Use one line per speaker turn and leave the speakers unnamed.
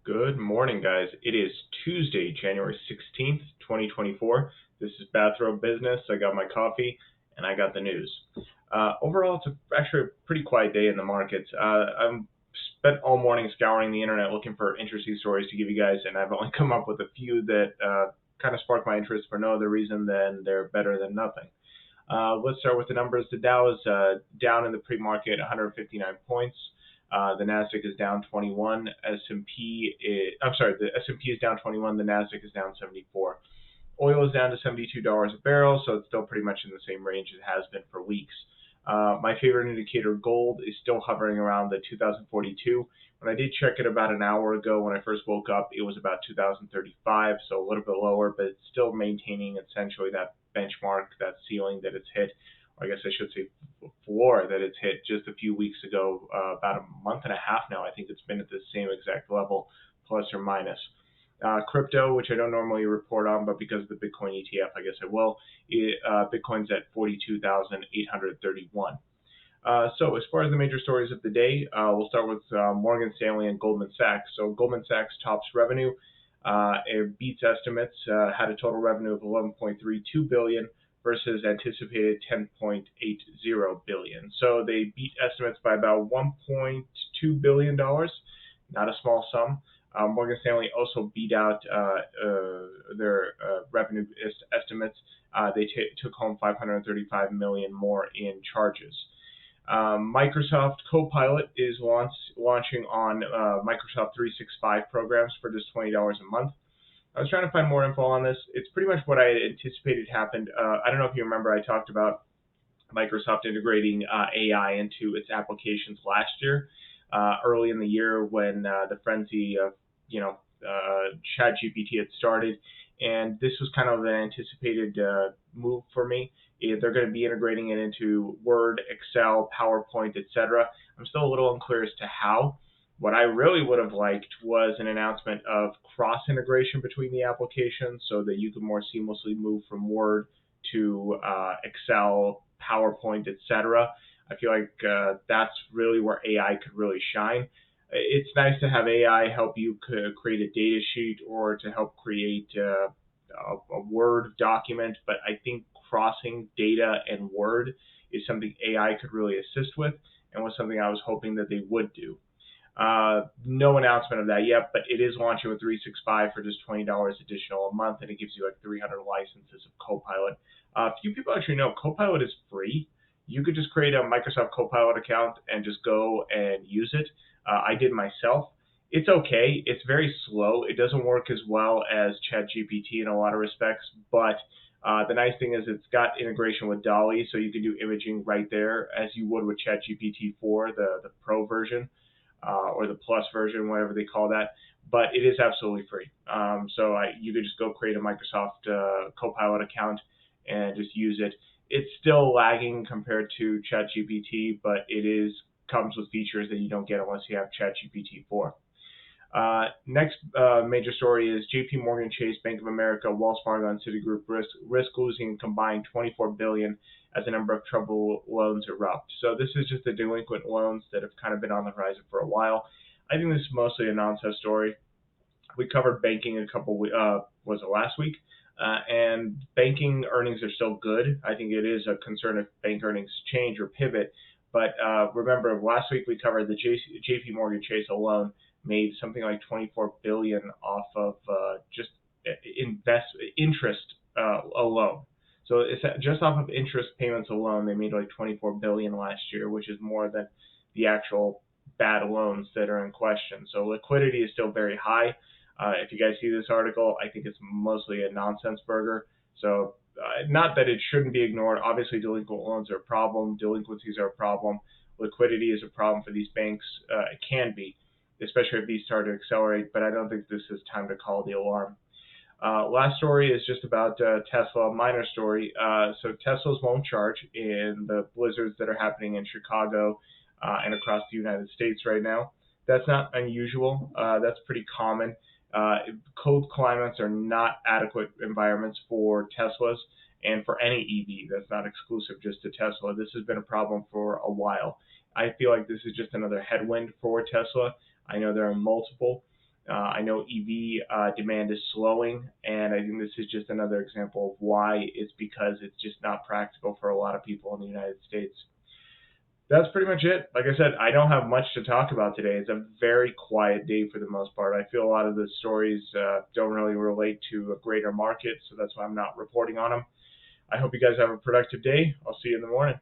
Good morning, guys. It is Tuesday, January 16th, 2024. This is Bathrobe Business. I got my coffee and I got the news. Overall, it's actually a pretty quiet day in the markets. I've spent all morning scouring the internet looking for interesting stories to give you guys, and I've only come up with a few that kind of spark my interest for no other reason than they're better than nothing. Let's start with the numbers. The Dow is down in the pre-market 159 points. The Nasdaq is down 21. The S&P is down 21. The Nasdaq is down 74. Oil is down to $72 a barrel, so it's still pretty much in the same range it has been for weeks. My favorite indicator, gold, is still hovering around the 2042. When I did check it about an hour ago when I first woke up, it was about 2035, so a little bit lower, but it's still maintaining essentially that benchmark, that ceiling that it's hit. I guess I should say floor that it's hit just a few weeks ago, about a month and a half now. I think it's been at the same exact level, plus or minus. Crypto, which I don't normally report on, but because of the Bitcoin ETF, I guess I will. Bitcoin's at 42,831. So as far as the major stories of the day, we'll start with Morgan Stanley and Goldman Sachs. So Goldman Sachs tops revenue. It beats estimates, had a total revenue of $11.32 billion versus anticipated $10.80 billion. So they beat estimates by about $1.2 billion, not a small sum. Morgan Stanley also beat out their revenue estimates. They took home $535 million more in charges. Microsoft Copilot is launching on Microsoft 365 programs for just $20 a month. I was trying to find more info on this. It's pretty much what I anticipated happened. I don't know if you remember, I talked about Microsoft integrating AI into its applications last year, early in the year when the frenzy of ChatGPT had started, and this was kind of an anticipated move for me. They're going to be integrating it into Word, Excel, PowerPoint, etc. I'm still a little unclear as to how. What I really would have liked was an announcement of cross-integration between the applications so that you could more seamlessly move from Word to Excel, PowerPoint, etc. I feel like that's really where AI could really shine. It's nice to have AI help you create a data sheet or to help create a Word document, but I think crossing data and Word is something AI could really assist with, and was something I was hoping that they would do. No announcement of that yet, but it is launching with 365 for just $20 additional a month, and it gives you like 300 licenses of Copilot. Few people actually know Copilot is free. You could just create a Microsoft Copilot account and just go and use it. I did myself. It's okay. It's very slow. It doesn't work as well as ChatGPT in a lot of respects, but the nice thing is it's got integration with DALL-E, so you can do imaging right there as you would with ChatGPT 4, the Pro version, or the Plus version, whatever they call that. But it is absolutely free. So you could just go create a Microsoft Copilot account and just use it. It's still lagging compared to ChatGPT, but it comes with features that you don't get unless you have ChatGPT 4. Next major story is JPMorgan Chase, Bank of America, Wells Fargo, and Citigroup risk losing a combined $24 billion as the number of troubled loans erupt. So this is just the delinquent loans that have kind of been on the horizon for a while. I think this is mostly a nonsense story. We covered banking was it last week? And banking earnings are still good. I think it is a concern if bank earnings change or pivot. But remember, last week we covered the JPMorgan Chase alone made something like $24 billion off of just interest alone. So it's just off of interest payments alone, they made like $24 billion last year, which is more than the actual bad loans that are in question. So liquidity is still very high. If you guys see this article, I think it's mostly a nonsense burger. So not that it shouldn't be ignored. Obviously, delinquent loans are a problem. Delinquencies are a problem. Liquidity is a problem for these banks. It can be, especially if these start to accelerate, but I don't think this is time to call the alarm. Last story is just about Tesla, minor story. So Teslas won't charge in the blizzards that are happening in Chicago and across the United States right now. That's not unusual. That's pretty common. Cold climates are not adequate environments for Teslas and for any EV. That's not exclusive just to Tesla. This has been a problem for a while. I feel like this is just another headwind for Tesla. I know there are multiple. I know EV demand is slowing, and I think this is just another example of why. It's because it's just not practical for a lot of people in the United States. That's pretty much it. Like I said, I don't have much to talk about today. It's a very quiet day for the most part. I feel a lot of the stories don't really relate to a greater market, so that's why I'm not reporting on them. I hope you guys have a productive day. I'll see you in the morning.